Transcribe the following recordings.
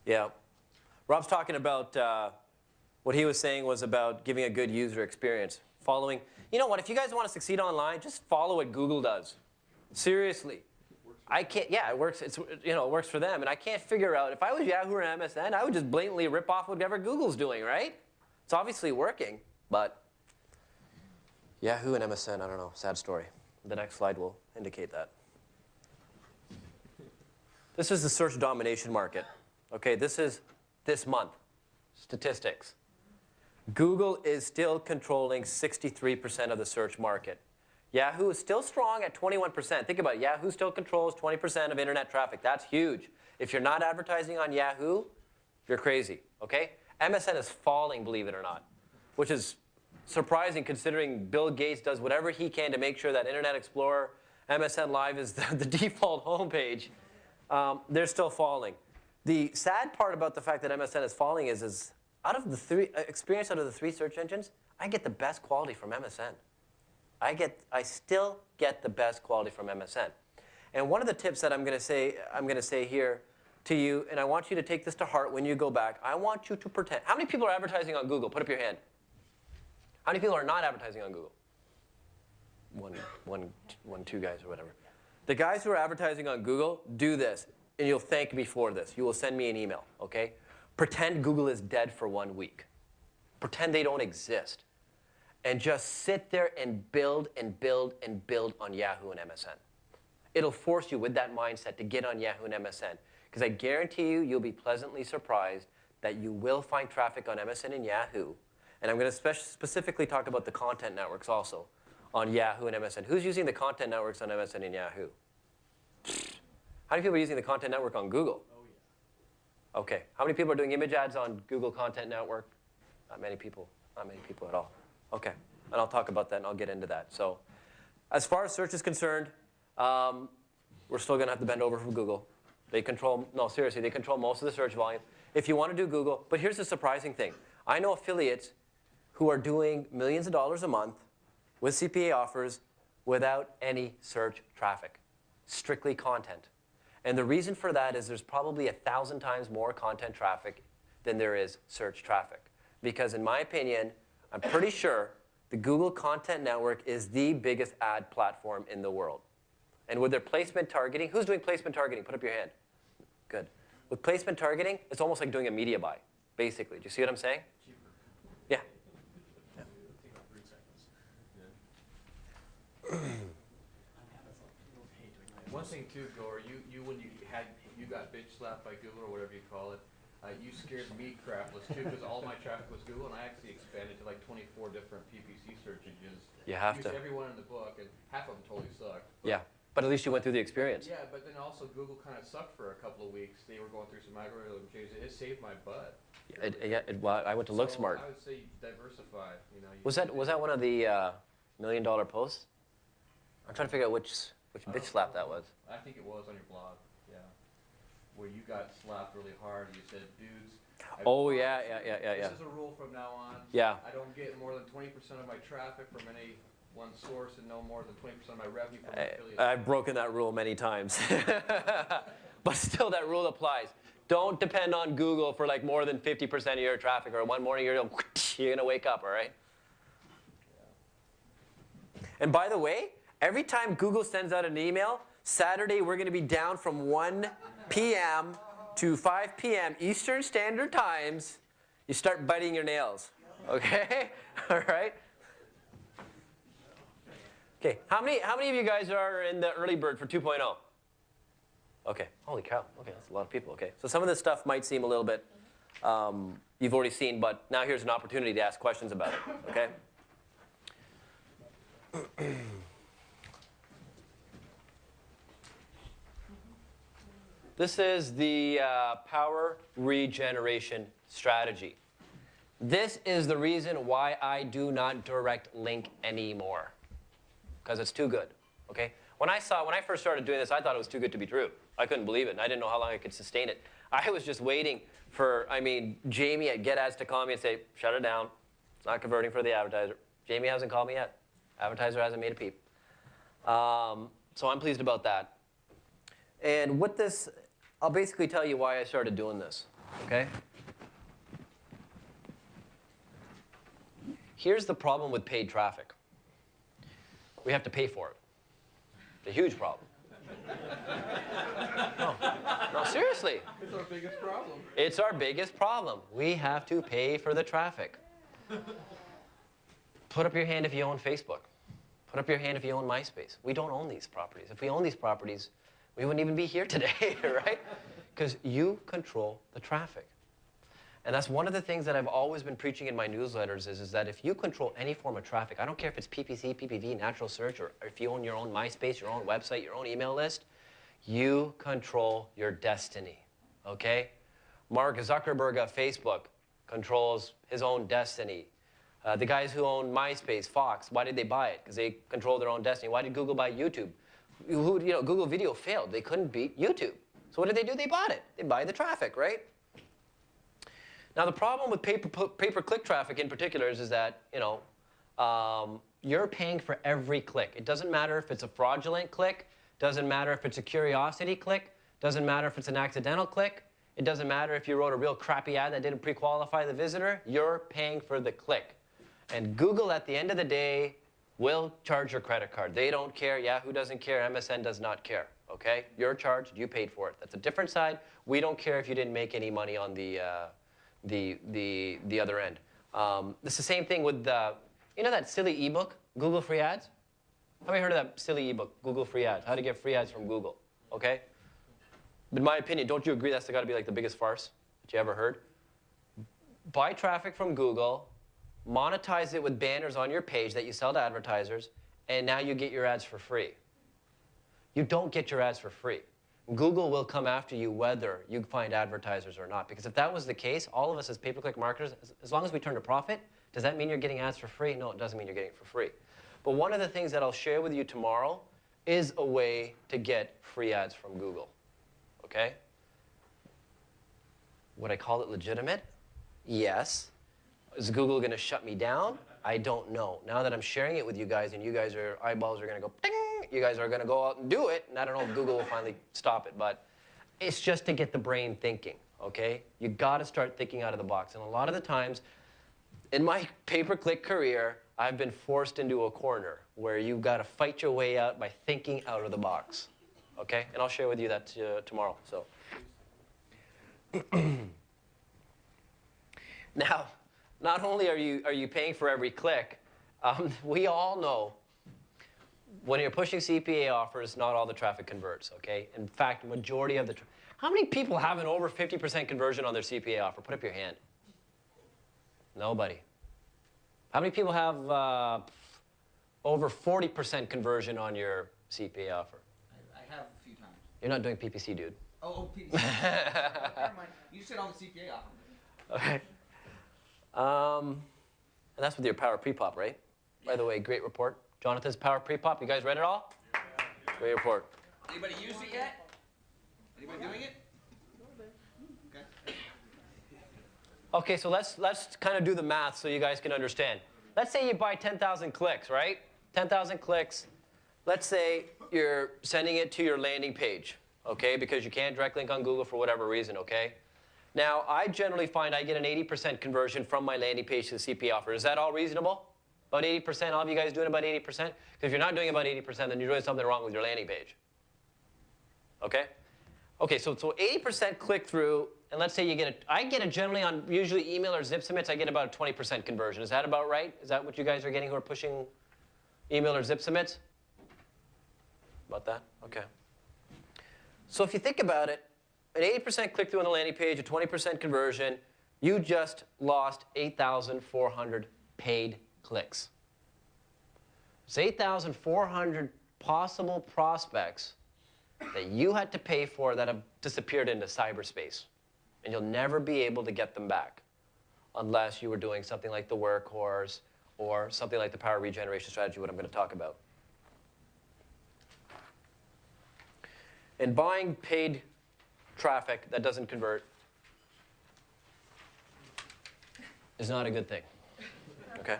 Yeah. Rob's talking about what he was saying was about giving a good user experience. Following, you know what, if you guys want to succeed online, just follow what Google does. Seriously. I can't, yeah, it works, it's, you know, it works for them. And I can't figure out, if I was Yahoo or MSN, I would just blatantly rip off whatever Google's doing, right? It's obviously working, but Yahoo and MSN, I don't know, sad story. The next slide will indicate that. This is the search domination market. Okay, this is this month, statistics. Google is still controlling 63% of the search market. Yahoo is still strong at 21%. Think about it, Yahoo still controls 20% of internet traffic. That's huge. If you're not advertising on Yahoo, you're crazy, okay? MSN is falling, believe it or not, which is surprising considering Bill Gates does whatever he can to make sure that Internet Explorer, MSN Live is the default homepage. They're still falling. The sad part about the fact that MSN is falling is out of the three search engines, I get the best quality from MSN. I still get the best quality from MSN. And one of the tips that I'm going to say here to you, and I want you to take this to heart when you go back, I want you to pretend. How many people are advertising on Google? Put up your hand. How many people are not advertising on Google? Two guys or whatever. The guys who are advertising on Google, do this, and you'll thank me for this. You will send me an email, okay? Pretend Google is dead for 1 week. Pretend they don't exist. And just sit there and build and build and build on Yahoo and MSN. It'll force you with that mindset to get on Yahoo and MSN. Because I guarantee you, you'll be pleasantly surprised that you will find traffic on MSN and Yahoo. And I'm going to specifically talk about the content networks also on Yahoo and MSN. Who's using the content networks on MSN and Yahoo? How many people are using the content network on Google? Oh, yeah. Okay. How many people are doing image ads on Google Content Network? Not many people. Not many people at all. Okay. And I'll talk about that, and I'll get into that. So as far as search is concerned, we're still going to have to bend over from Google. They control, no, seriously, they control most of the search volume. If you want to do Google, but here's the surprising thing. I know affiliates who are doing millions of dollars a month with CPA offers without any search traffic, strictly content. And the reason for that is there's probably 1,000 times more content traffic than there is search traffic. Because in my opinion, I'm pretty sure the Google Content Network is the biggest ad platform in the world. And with their placement targeting, who's doing placement targeting? Put up your hand. Good. With placement targeting, it's almost like doing a media buy, basically. Do you see what I'm saying? Yeah. One thing too, Gore, when you got bitch slapped by Google or whatever you call it, you scared me crapless too because all my traffic was Google, and I actually expanded to like 24 different PPC search engines. You have used to. Everyone in the book, and half of them totally sucked. Yeah, but at least you went through the experience. Yeah, but then also Google kind of sucked for a couple of weeks. They were going through some algorithm changes. It saved my butt. Well, I went to LookSmart. I would say diversify. You know. Was that one of the $1 million posts? I'm trying to figure out which bitch slap that was. I think it was on your blog. Yeah. Where you got slapped really hard. You said, dudes. Oh, yeah. This is a rule from now on. Yeah. I don't get more than 20% of my traffic from any one source and no more than 20% of my revenue from affiliates. I've broken that rule many times. But still, that rule applies. Don't depend on Google for like more than 50% of your traffic, or one morning you're going to wake up, all right? Yeah. And by the way, every time Google sends out an email, Saturday we're going to be down from 1 p.m. to 5 p.m. Eastern Standard Times. You start biting your nails, okay? All right? Okay, how many of you guys are in the early bird for 2.0? Okay, holy cow, okay, that's a lot of people, okay. So some of this stuff might seem a little bit you've already seen, but now here's an opportunity to ask questions about it, okay? This is the power regeneration strategy. This is the reason why I do not direct link anymore, because it's too good, okay? When I first started doing this, I thought it was too good to be true. I couldn't believe it, and I didn't know how long I could sustain it. I was just waiting for, Jamie at GetAds to call me and say, shut it down. It's not converting for the advertiser. Jamie hasn't called me yet. Advertiser hasn't made a peep. So I'm pleased about that. And with this, I'll basically tell you why I started doing this. okay? Here's the problem with paid traffic. We have to pay for it. It's a huge problem. No, seriously. It's our biggest problem. It's our biggest problem. We have to pay for the traffic. Put up your hand if you own Facebook. Put up your hand if you own MySpace. We don't own these properties. If we own these properties, we wouldn't even be here today, right? Because you control the traffic. And that's one of the things that I've always been preaching in my newsletters is that if you control any form of traffic, I don't care if it's PPC, PPV, natural search, or if you own your own MySpace, your own website, your own email list, you control your destiny, okay? Mark Zuckerberg of Facebook controls his own destiny. The guys who own MySpace, Fox, why did they buy it? Because they control their own destiny. Why did Google buy YouTube? Google Video failed. They couldn't beat YouTube. So what did they do? They bought it. They buy the traffic, right? Now, the problem with pay-per-click traffic in particular is that, you're paying for every click. It doesn't matter if it's a fraudulent click. Doesn't matter if it's a curiosity click. Doesn't matter if it's an accidental click. It doesn't matter if you wrote a real crappy ad that didn't pre-qualify the visitor. You're paying for the click. And Google, at the end of the day, will charge your credit card. They don't care. Yahoo doesn't care. MSN does not care. Okay? You're charged. You paid for it. That's a different side. We don't care if you didn't make any money on the other end. It's the same thing with that silly ebook, Google Free Ads? How many heard of that silly ebook, Google Free Ads? How to get free ads from Google, okay? In my opinion, don't you agree that's got to be like the biggest farce that you ever heard? Buy traffic from Google, monetize it with banners on your page that you sell to advertisers, and now you get your ads for free. You don't get your ads for free. Google will come after you whether you find advertisers or not. Because if that was the case, all of us as pay-per-click marketers, as long as we turn a profit, does that mean you're getting ads for free? No, it doesn't mean you're getting it for free. But one of the things that I'll share with you tomorrow is a way to get free ads from Google. Okay? Would I call it legitimate? Yes. Is Google going to shut me down? I don't know. Now that I'm sharing it with you guys and you guys are, eyeballs are going to go, ding, you guys are going to go out and do it, and I don't know if Google will finally stop it, but it's just to get the brain thinking, okay? You got to start thinking out of the box. And a lot of the times, in my pay-per-click career, I've been forced into a corner where you've got to fight your way out by thinking out of the box, okay? And I'll share with you that tomorrow. So, now, not only are you paying for every click, we all know when you're pushing CPA offers, not all the traffic converts, okay? In fact, majority of the how many people have an over 50% conversion on their CPA offer? Put up your hand. Nobody. How many people have over 40% conversion on your CPA offer? I have a few times. You're not doing PPC, dude. Oh, PPC. Never mind. You said on the CPA offer. Okay. And that's with your power pre-pop, right? Yeah. By the way, great report. Jonathan's power pre-pop. You guys read it all? Yeah. Great report. Anybody used it yet? Anybody doing it? Okay. Okay, so let's kind of do the math so you guys can understand. Let's say you buy 10,000 clicks, right? 10,000 clicks. Let's say you're sending it to your landing page, okay? Because you can't direct link on Google for whatever reason, okay? Now, I generally find I get an 80% conversion from my landing page to the CPA offer. Is that all reasonable? About 80%? All of you guys doing about 80%? Because if you're not doing about 80%, then you're doing something wrong with your landing page. Okay? Okay, so 80% click-through, and let's say you get I get it generally on usually email or zip submits, I get about a 20% conversion. Is that about right? Is that what you guys are getting who are pushing email or zip submits? About that? Okay. So if you think about it, an 80% click-through on the landing page, a 20% conversion, you just lost 8,400 paid clicks. It's 8,400 possible prospects that you had to pay for that have disappeared into cyberspace. And you'll never be able to get them back unless you were doing something like the workhorse or something like the power regeneration strategy, what I'm going to talk about. And buying paid traffic that doesn't convert is not a good thing. Okay?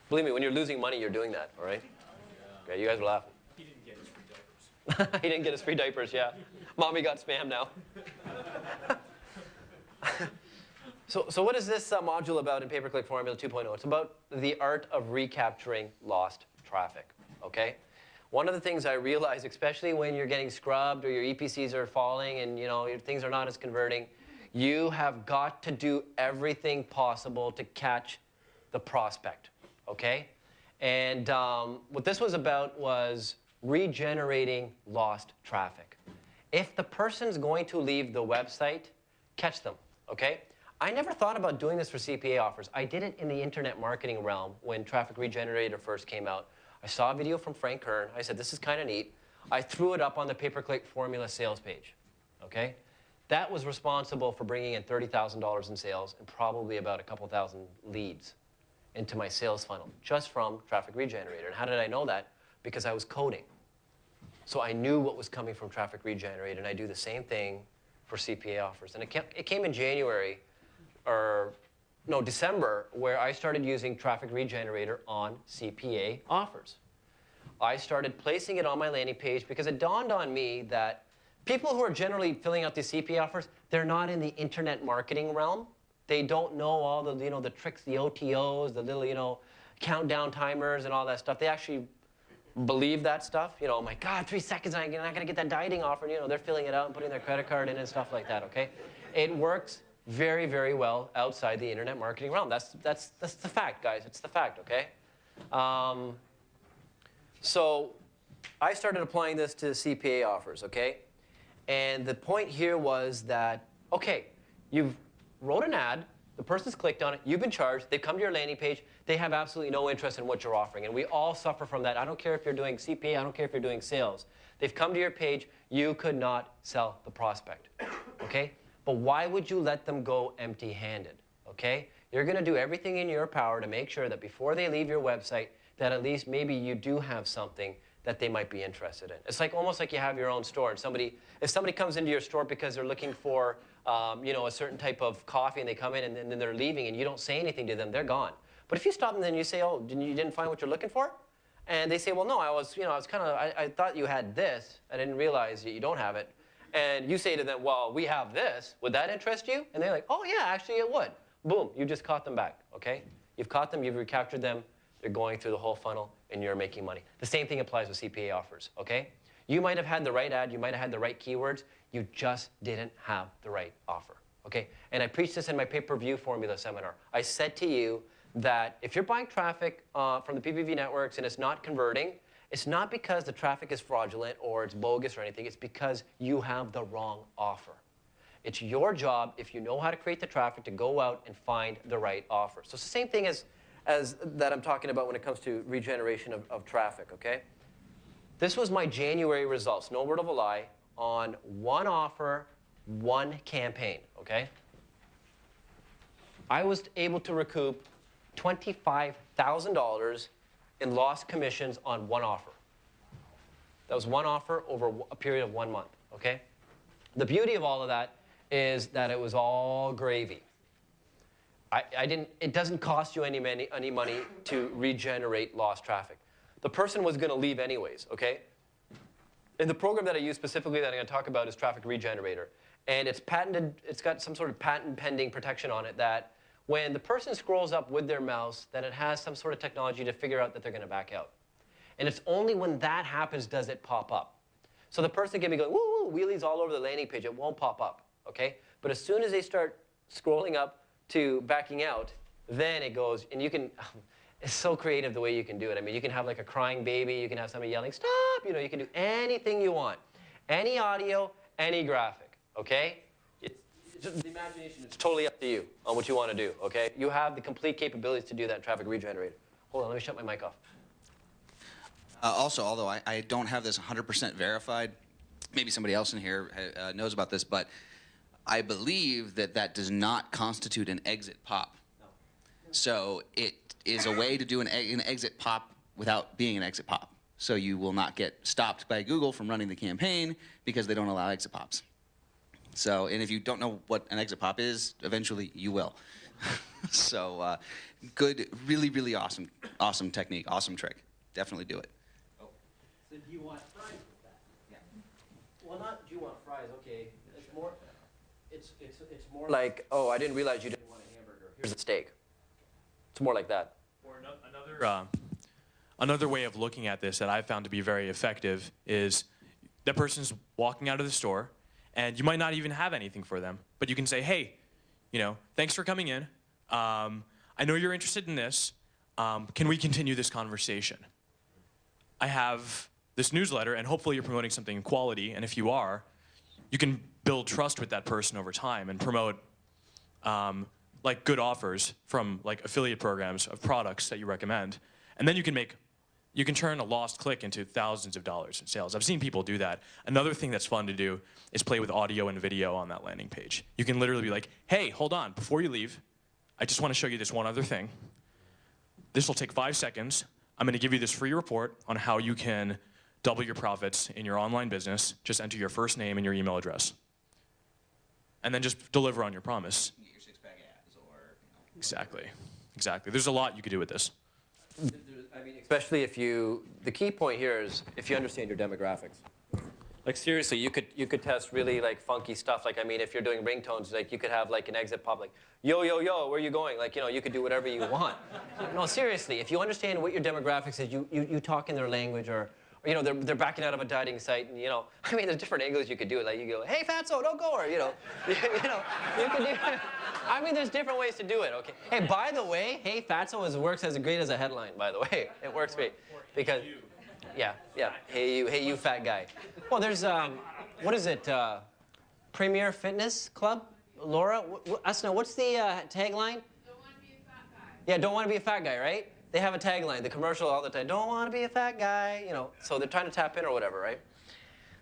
Believe me, when you're losing money, you're doing that, all right? Okay, you guys are laughing. He didn't get his free diapers. He didn't get his free diapers, yeah. Mommy got spammed now. So what is this module about in Pay-Per-Click Formula 2.0? It's about the art of recapturing lost traffic, okay? One of the things I realized, especially when you're getting scrubbed or your EPCs are falling and your things are not as converting, you have got to do everything possible to catch the prospect, okay? And what this was about was regenerating lost traffic. If the person's going to leave the website, catch them, okay? I never thought about doing this for CPA offers. I did it in the internet marketing realm when Traffic Regenerator first came out. I saw a video from Frank Kern. I said, this is kind of neat. I threw it up on the pay-per-click formula sales page, okay? That was responsible for bringing in $30,000 in sales and probably about a couple thousand leads into my sales funnel just from Traffic Regenerator. And how did I know that? Because I was coding. So I knew what was coming from Traffic Regenerator, and I do the same thing for CPA offers. And it came in January, or no, December, where I started using Traffic Regenerator on CPA offers. I started placing it on my landing page because it dawned on me that people who are generally filling out these CPA offers, they're not in the internet marketing realm. They don't know all the, the tricks, the OTOs, the little, countdown timers and all that stuff. They actually believe that stuff. Oh my God, 3 seconds, I'm not gonna get that dieting offer. And, they're filling it out and putting their credit card in and stuff like that, okay? It works very, very well outside the internet marketing realm. That's the fact, guys. It's the fact, okay? So I started applying this to CPA offers, okay? And the point here was that, okay, you've wrote an ad, the person's clicked on it, you've been charged, they've come to your landing page, they have absolutely no interest in what you're offering. And we all suffer from that. I don't care if you're doing CPA, I don't care if you're doing sales. They've come to your page, you could not sell the prospect, okay? But why would you let them go empty-handed, okay? You're going to do everything in your power to make sure that before they leave your website, that at least maybe you do have something that they might be interested in. It's like almost like you have your own store, and if somebody comes into your store because they're looking for a certain type of coffee, and they come in and then they're leaving, and you don't say anything to them, they're gone. But if you stop them, then you say, oh, you didn't find what you're looking for? And they say, well, no, I thought you had this. I didn't realize that you don't have it. And you say to them, well, we have this. Would that interest you? And they're like, oh, yeah, actually it would. Boom, you just caught them back, okay? You've caught them, you've recaptured them. They're going through the whole funnel, and you're making money. The same thing applies with CPA offers, okay? You might have had the right ad. You might have had the right keywords. You just didn't have the right offer, okay? And I preached this in my pay-per-view formula seminar. I said to you that if you're buying traffic from the PPV networks and it's not converting, it's not because the traffic is fraudulent or it's bogus or anything. It's because you have the wrong offer. It's your job, if you know how to create the traffic, to go out and find the right offer. So it's the same thing as that I'm talking about when it comes to regeneration of traffic, okay? This was my January results, no word of a lie, on one offer, one campaign, okay? I was able to recoup $25,000 in lost commissions on one offer. That was one offer over a period of 1 month, okay? The beauty of all of that is that it was all gravy. It doesn't cost you any money to regenerate lost traffic. The person was going to leave anyways, okay? And the program that I use specifically that I'm going to talk about is Traffic Regenerator. And it's patented, it's got some sort of patent pending protection on it that when the person scrolls up with their mouse, that it has some sort of technology to figure out that they're going to back out. And it's only when that happens does it pop up. So the person can be going, woo, woo, wheelies all over the landing page. It won't pop up, okay? But as soon as they start scrolling up to backing out, then it goes, and you can, it's so creative the way you can do it. I mean, you can have like a crying baby. You can have somebody yelling, stop. You can do anything you want. Any audio, any graphic, okay? The imagination, it's totally up to you on what you want to do, okay? You have the complete capabilities to do that in Traffic Regenerator. Hold on, let me shut my mic off. Also, although I don't have this 100% verified, maybe somebody else in here knows about this, but I believe that does not constitute an exit pop. No. So it is a way to do an exit pop without being an exit pop. So you will not get stopped by Google from running the campaign because they don't allow exit pops. So, and if you don't know what an exit pop is, eventually you will. So, good, really, really awesome technique, awesome trick. Definitely do it. Oh. So do you want fries with that? Yeah. Well, not do you want fries, okay. it's more like, oh, I didn't realize you didn't want a hamburger. Here's a steak. It's more like that. Or another way of looking at this that I've found to be very effective is that person's walking out of the store, and you might not even have anything for them, but you can say, hey, thanks for coming in. I know you're interested in this. Can we continue this conversation? I have this newsletter, and hopefully you're promoting something quality, and if you are, you can build trust with that person over time and promote like good offers from like affiliate programs of products that you recommend. And then you can turn a lost click into thousands of dollars in sales. I've seen people do that. Another thing that's fun to do is play with audio and video on that landing page. You can literally be like, hey, hold on, before you leave, I just want to show you this one other thing. This will take 5 seconds. I'm going to give you this free report on how you can double your profits in your online business. Just enter your first name and your email address. And then just deliver on your promise. You get your six-pack abs or, Exactly. Exactly. There's a lot you could do with this. I mean, especially the key point here is if you understand your demographics. Like seriously, you could test really like funky stuff. Like, I mean, if you're doing ringtones, like you could have like an exit pop, like, yo, yo, yo, where are you going? Like, you could do whatever you want. No, seriously, if you understand what your demographics is, you talk in their language, or they're backing out of a dieting site, and I mean, there's different angles you could do it. Like you go, hey, fatso, don't go, or you can do. I mean, there's different ways to do it. Okay. Hey, by the way, hey, fatso works as great as a headline. By the way, it works great because. Yeah. Hey you fat guy. Well, there's, what is it, Premier Fitness Club? Laura, what's the tagline? Don't want to be a fat guy. Yeah, don't want to be a fat guy, right? They have a tagline, the commercial all the time, don't want to be a fat guy, so they're trying to tap in or whatever, right?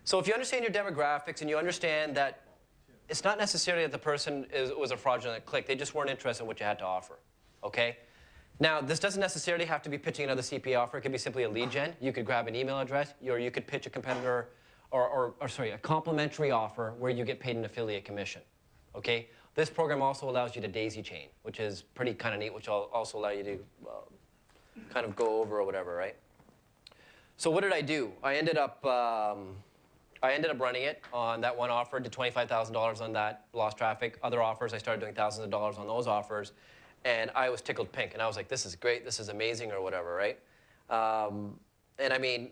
So if you understand your demographics and you understand that it's not necessarily that the person was a fraudulent click, they just weren't interested in what you had to offer, okay? Now, this doesn't necessarily have to be pitching another CPA offer. It could be simply a lead gen. You could grab an email address, or you could pitch a competitor, or a complimentary offer where you get paid an affiliate commission, okay? This program also allows you to daisy chain, which is pretty kind of neat, which will also allow you to kind of go over or whatever, right? So what did I do? I ended up running it on that one offer, did $25,000 on that, lost traffic. Other offers, I started doing thousands of dollars on those offers. And I was tickled pink, and I was like, this is great, this is amazing, or whatever, right? And I mean,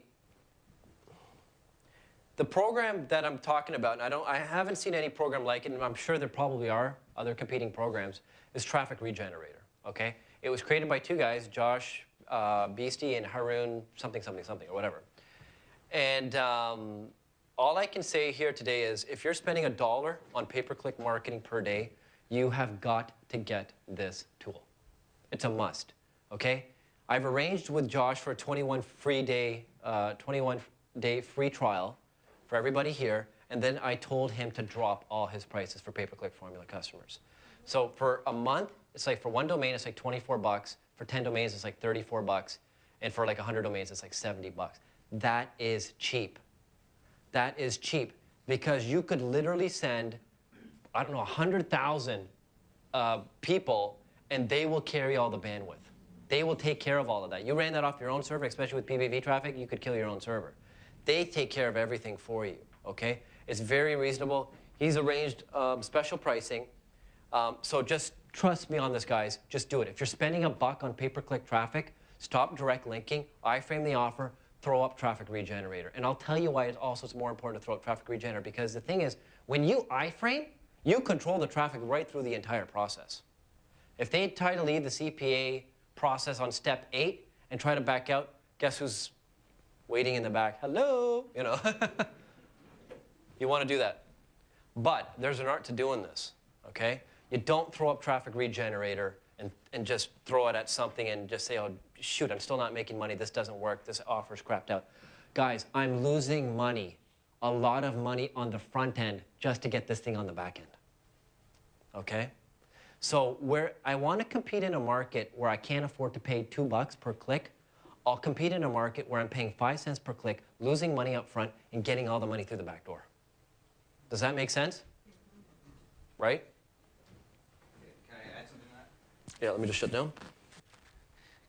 the program that I'm talking about, and I haven't seen any program like it, and I'm sure there probably are other competing programs, is Traffic Regenerator, okay? It was created by two guys, Josh Beastie and Haroon something, or whatever. And all I can say here today is, if you're spending $1 on pay-per-click marketing per day, you have got to get this tool. It's a must, okay? I've arranged with Josh for a 21-day free trial for everybody here, and then I told him to drop all his prices for pay-per-click formula customers. So for a month, it's like for one domain, it's like 24 bucks. For 10 domains, it's like 34 bucks. And for like 100 domains, it's like 70 bucks. That is cheap. That is cheap because you could literally send, I don't know, 100,000 people, and they will carry all the bandwidth. They will take care of all of that. You ran that off your own server, especially with PPV traffic, you could kill your own server. They take care of everything for you, okay? It's very reasonable. He's arranged special pricing. So just trust me on this, guys. Just do it. If you're spending $1 on pay-per-click traffic, stop direct linking, iframe the offer, throw up Traffic Regenerator. And I'll tell you why it's more important to throw up Traffic Regenerator, because the thing is, when you iframe, you control the traffic right through the entire process. If they try to leave the CPA process on step 8 and try to back out, guess who's waiting in the back? Hello, You want to do that. But there's an art to doing this, okay? You don't throw up Traffic Regenerator and just throw it at something and just say, oh, shoot, I'm still not making money. This doesn't work. This offer's crapped out. Guys, I'm losing money. A lot of money on the front end just to get this thing on the back end, okay? So where I want to compete in a market where I can't afford to pay $2 per click, I'll compete in a market where I'm paying 5 cents per click, losing money up front, and getting all the money through the back door. Does that make sense? Right? Can I add something to that? Yeah, let me just shut down.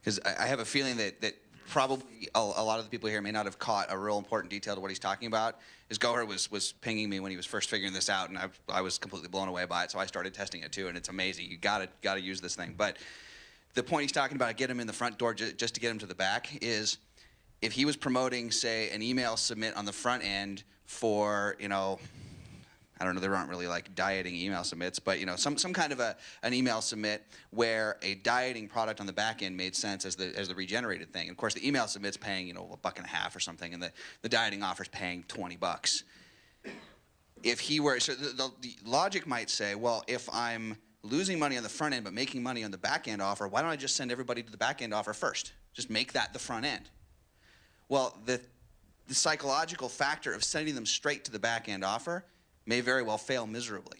Because I have a feeling that probably a lot of the people here may not have caught a real important detail to what he's talking about, is Goher was pinging me when he was first figuring this out, and I was completely blown away by it, so I started testing it too, and it's amazing. You gotta use this thing. But the point he's talking about, get him in the front door just to get him to the back, is if he was promoting, say, an email submit on the front end for, you know, I don't know, there aren't really like dieting email submits, but you know, some kind of an email submit where a dieting product on the back end made sense as the regenerated thing. And of course, the email submit's paying, you know, $1.50 or something, and the dieting offer's paying $20. If he were, so the logic might say, well, if I'm losing money on the front end but making money on the back end offer, why don't I just send everybody to the back end offer first? Just make that the front end. Well, the psychological factor of sending them straight to the back end offer may very well fail miserably.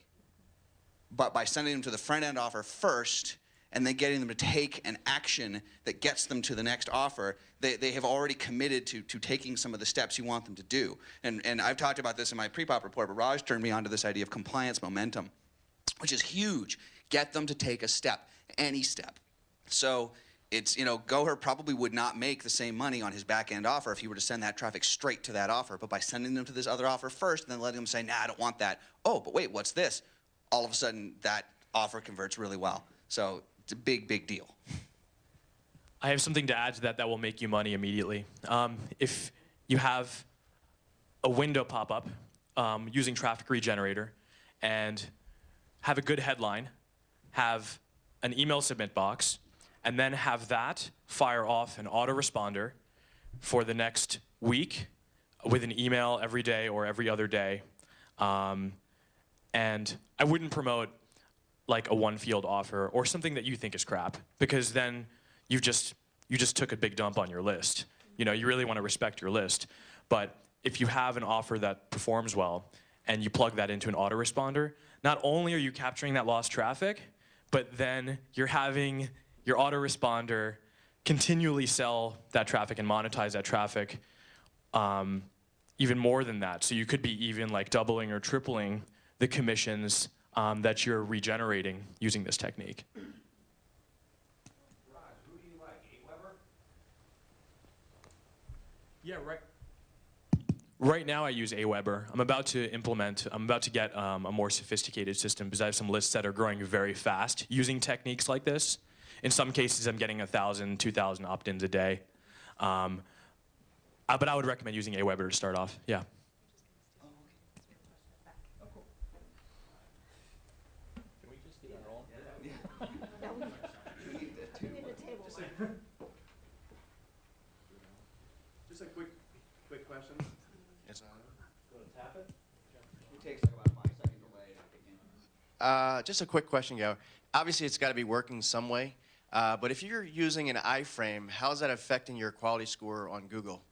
But by sending them to the front end offer first and then getting them to take an action that gets them to the next offer, they have already committed to taking some of the steps you want them to do. And I've talked about this in my pre-pop report, but Raj turned me on to this idea of compliance momentum, which is huge. Get them to take a step, any step. So it's, you know, Goher probably would not make the same money on his back-end offer if he were to send that traffic straight to that offer. But by sending them to this other offer first and then letting them say, nah, I don't want that. Oh, but wait, what's this? All of a sudden, that offer converts really well. So it's a big, big deal. I have something to add to that will make you money immediately. If you have a window pop up using Traffic Regenerator and have a good headline, have an email submit box, and then have that fire off an autoresponder for the next week with an email every day or every other day. And I wouldn't promote like a one field offer or something that you think is crap, because then you just took a big dump on your list. You know, you really want to respect your list. But if you have an offer that performs well and you plug that into an autoresponder, not only are you capturing that lost traffic, but then you're having your autoresponder continually sell that traffic and monetize that traffic even more than that. So you could be even like doubling or tripling the commissions that you're regenerating using this technique. Raj, who do you like, Aweber? Yeah, right. Right now I use Aweber. I'm about to get a more sophisticated system because I have some lists that are growing very fast using techniques like this. In some cases, I'm getting 1,000, 2,000 opt-ins a day. But I would recommend using Aweber to start off, yeah. Can we just get our own? Just a quick question. Yes. Tap it? It takes like about 5 seconds delay. Just a quick question, Go. Obviously, it's got to be working some way. But if you're using an iframe, how is that affecting your quality score on Google?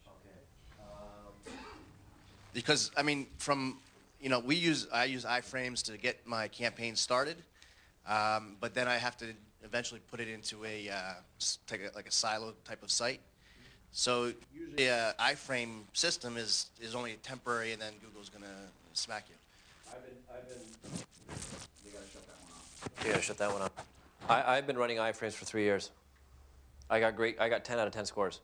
Okay. Because I mean, I use iframes to get my campaign started, but then I have to eventually put it into like a silo type of site. So usually, an iframe system is only temporary, and then Google's gonna smack you. You gotta shut that one off. You gotta shut that one up. I've been running iframes for 3 years. I got 10 out of 10 scores.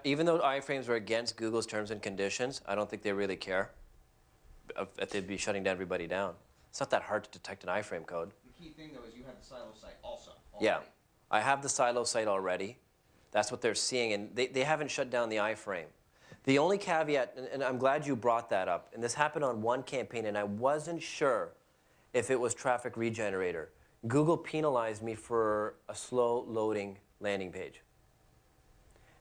Even though iframes are against Google's terms and conditions, I don't think they really care if they'd be shutting everybody down. It's not that hard to detect an iframe code. The key thing though is you have the silo site also. Yeah, I have the silo site already. That's what they're seeing, and they haven't shut down the iframe. The only caveat, and I'm glad you brought that up, and this happened on one campaign, and I wasn't sure if it was Traffic Regenerator. Google penalized me for a slow loading landing page.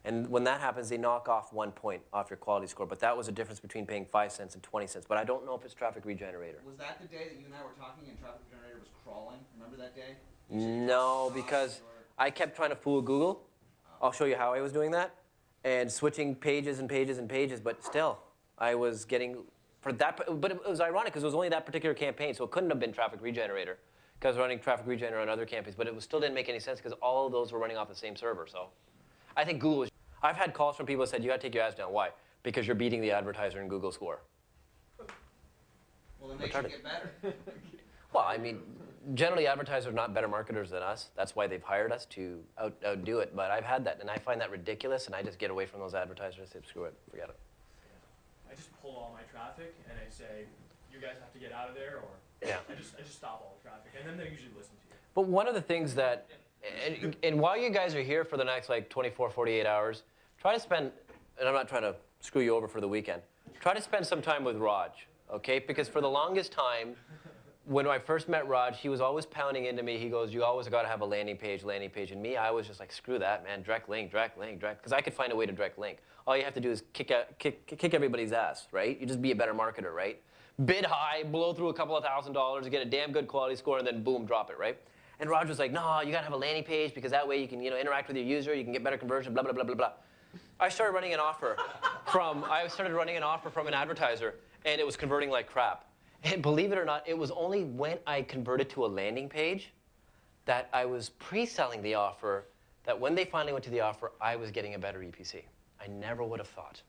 And when that happens, they knock off 1 point off your quality score, but that was a difference between paying 5 cents and 20 cents. But I don't know if it's Traffic Regenerator. Was that the day that you and I were talking and Traffic Generator was crawling? Remember that day? No, because I kept trying to fool Google. I'll show you how I was doing that. And switching pages and pages and pages, but still, I was getting, for that, but it was ironic because it was only that particular campaign, so it couldn't have been Traffic Regenerator, because I was running Traffic Regenerator on other campaigns, but it still didn't make any sense because all of those were running off the same server, so. I think Google was, I've had calls from people that said, you gotta take your ads down. Why? Because you're beating the advertiser in Google score. Well, then they should get better. Well, I mean, generally advertisers are not better marketers than us. That's why they've hired us to outdo it. But I've had that, and I find that ridiculous, and I just get away from those advertisers. I say, screw it, forget it. I just pull all my traffic and I say, you guys have to get out of there, or Yeah. I just stop all the traffic, and then they usually listen to you. But one of the things that, and while you guys are here for the next like 24, 48 hours, try to spend, and I'm not trying to screw you over for the weekend, try to spend some time with Raj, okay? Because for the longest time, when I first met Raj, he was always pounding into me. He goes, you always got to have a landing page. And me, I was just like, screw that, man. Direct link. Because I could find a way to direct link. All you have to do is kick everybody's ass, right? You just be a better marketer, right? Bid high, blow through a couple of $1,000s, get a damn good quality score, and then boom, drop it, right? And Raj was like, no, you got to have a landing page because that way you can, interact with your user, you can get better conversion, blah, blah, blah, blah, blah. I started running an offer from an advertiser, and it was converting like crap. And believe it or not, it was only when I converted to a landing page that I was pre-selling the offer, that when they finally went to the offer, I was getting a better EPC. I never would have thought.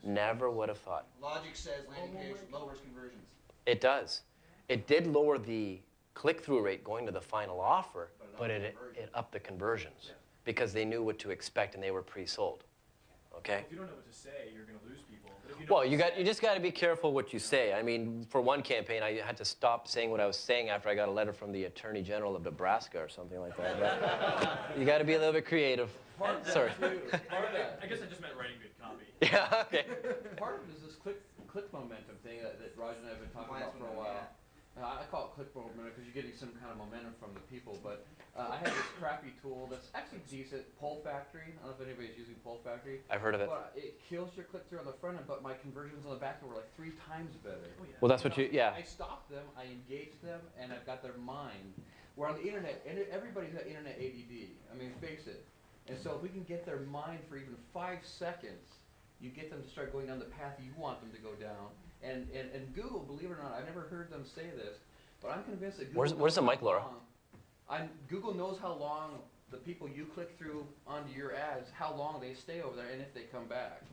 Never would have thought. Logic says landing page lowers conversions. It does. It did lower the click-through rate going to the final offer, but it upped the conversions because they knew what to expect and they were pre-sold. Okay? If you don't know what to say, you're going to lose people. But if you know Well, you just got to be careful what you say. I mean, for one campaign, I had to stop saying what I was saying after I got a letter from the Attorney General of Nebraska or something like that. But you got to be a little bit creative. Sorry. I guess I just meant writing good copy. Yeah. Okay. Part of it is this click momentum thing that Raj and I have been talking about for a while. I call it click momentum because you're getting some kind of momentum from the people. But I have this crappy tool that's actually decent, Poll Factory. I don't know if anybody's using Poll Factory. I've heard of it. But it kills your click-through on the front end, but my conversions on the back end were like 3 times better. Well, that's what yeah. I stopped them, I engaged them, and I've got their mind. Where on the internet, everybody's got internet ADD. I mean, face it. And so if we can get their mind for even 5 seconds, you get them to start going down the path you want them to go down. And Google, believe it or not, I've never heard them say this, but I'm convinced that Google Where's the mic, Laura? Google knows how long the people you click through onto your ads, how long they stay over there, and if they come back.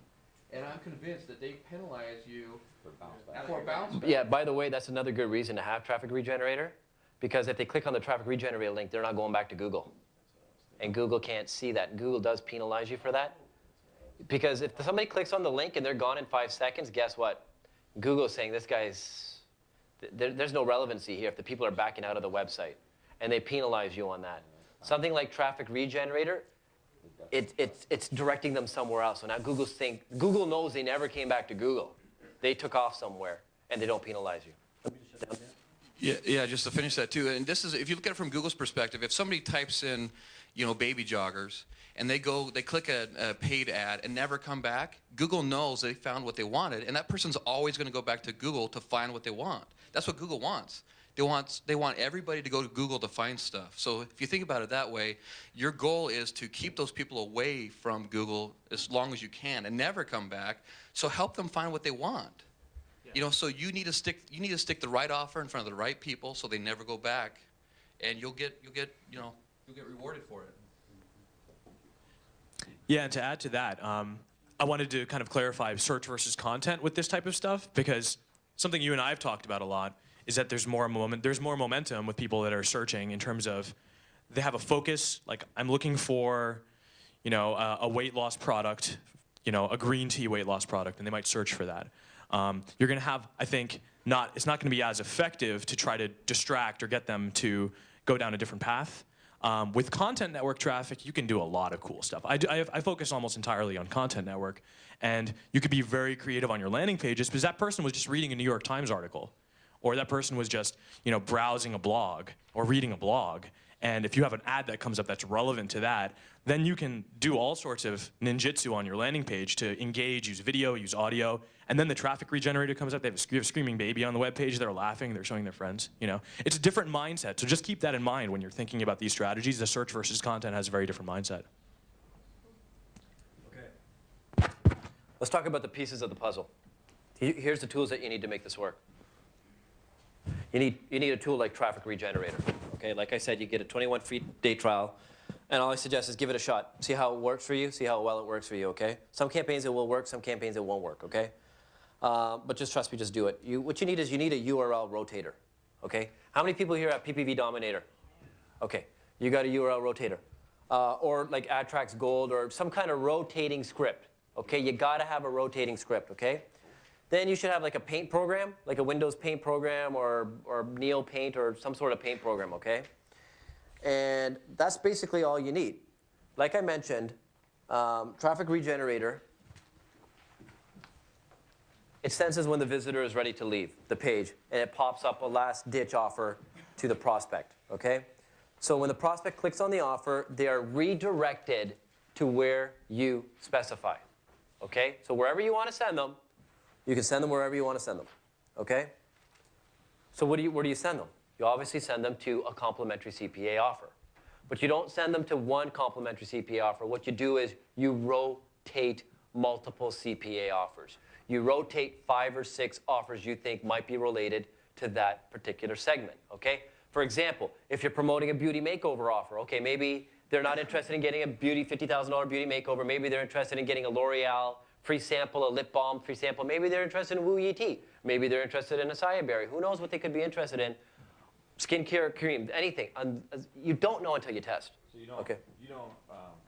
And I'm convinced that they penalize you for bounce back. Yeah, by the way, that's another good reason to have Traffic Regenerator, because if they click on the Traffic Regenerator link, they're not going back to Google. And Google can't see that. Google does penalize you for that. Because if somebody clicks on the link and they're gone in 5 seconds, guess what? Google's saying this guy's, there's no relevancy here if the people are backing out of the website. And they penalize you on that. Something like Traffic Regenerator, it's directing them somewhere else. So now Google knows they never came back to Google. They took off somewhere, and they don't penalize you. Yeah, just to finish that too. And this is, if you look at it from Google's perspective, if somebody types in, baby joggers, and they click a paid ad and never come back, Google knows they found what they wanted, and that person's always going to go back to Google to find what they want. That's what Google wants. They want everybody to go to Google to find stuff. So if you think about it that way, your goal is to keep those people away from Google as long as you can and never come back. So help them find what they want. Yeah. So you need to stick the right offer in front of the right people so they never go back, and you'll get rewarded for it. Yeah, and to add to that, I wanted to kind of clarify search versus content with this type of stuff, because something you and I have talked about a lot is that there's more momentum with people that are searching in terms of they have a focus. Like, I'm looking for, a weight loss product, a green tea weight loss product, and they might search for that. You're going to have, I think, it's not going to be as effective to try to distract or get them to go down a different path. With content network traffic, you can do a lot of cool stuff. I focus almost entirely on content network, and you could be very creative on your landing pages because that person was just reading a New York Times article, or that person was just browsing a blog or reading a blog. And if you have an ad that comes up that's relevant to that, then you can do all sorts of ninjutsu on your landing page to engage, use video, use audio, and then the traffic regenerator comes up. They have a screaming baby on the web page. They're laughing. They're showing their friends. It's a different mindset. So just keep that in mind when you're thinking about these strategies. The search versus content has a very different mindset. Okay. Let's talk about the pieces of the puzzle. Here's the tools that you need to make this work. You need a tool like Traffic Regenerator. Okay, like I said, you get a 21 free day trial, and all I suggest is give it a shot. See how it works for you. See how well it works for you. Okay. Some campaigns it will work. Some campaigns it won't work. Okay. But just trust me. Just do it. What you need is a URL rotator. Okay? How many people here have PPV Dominator? Okay, you got a URL rotator. Or like AdTrax Gold or some kind of rotating script. Okay, you gotta have a rotating script, okay? Then you should have like a paint program, like a Windows paint program or Neo Paint or some sort of paint program, okay? And that's basically all you need. Like I mentioned, Traffic Regenerator, it senses when the visitor is ready to leave the page, and it pops up a last-ditch offer to the prospect, okay? So when the prospect clicks on the offer, they are redirected to where you specify, okay? So wherever you want to send them, you can send them wherever you want to send them, okay? So where do you send them? You obviously send them to a complimentary CPA offer. But you don't send them to one complimentary CPA offer. What you do is you rotate multiple CPA offers. You rotate 5 or 6 offers you think might be related to that particular segment, okay? For example, if you're promoting a beauty makeover offer, okay, maybe they're not interested in getting a $50,000 beauty makeover. Maybe they're interested in getting a L'Oreal free sample, a lip balm free sample. Maybe they're interested in Wu Yi tea. Maybe they're interested in acai berry. Who knows what they could be interested in? Skincare cream, anything. You don't know until you test. So you don't, okay. you don't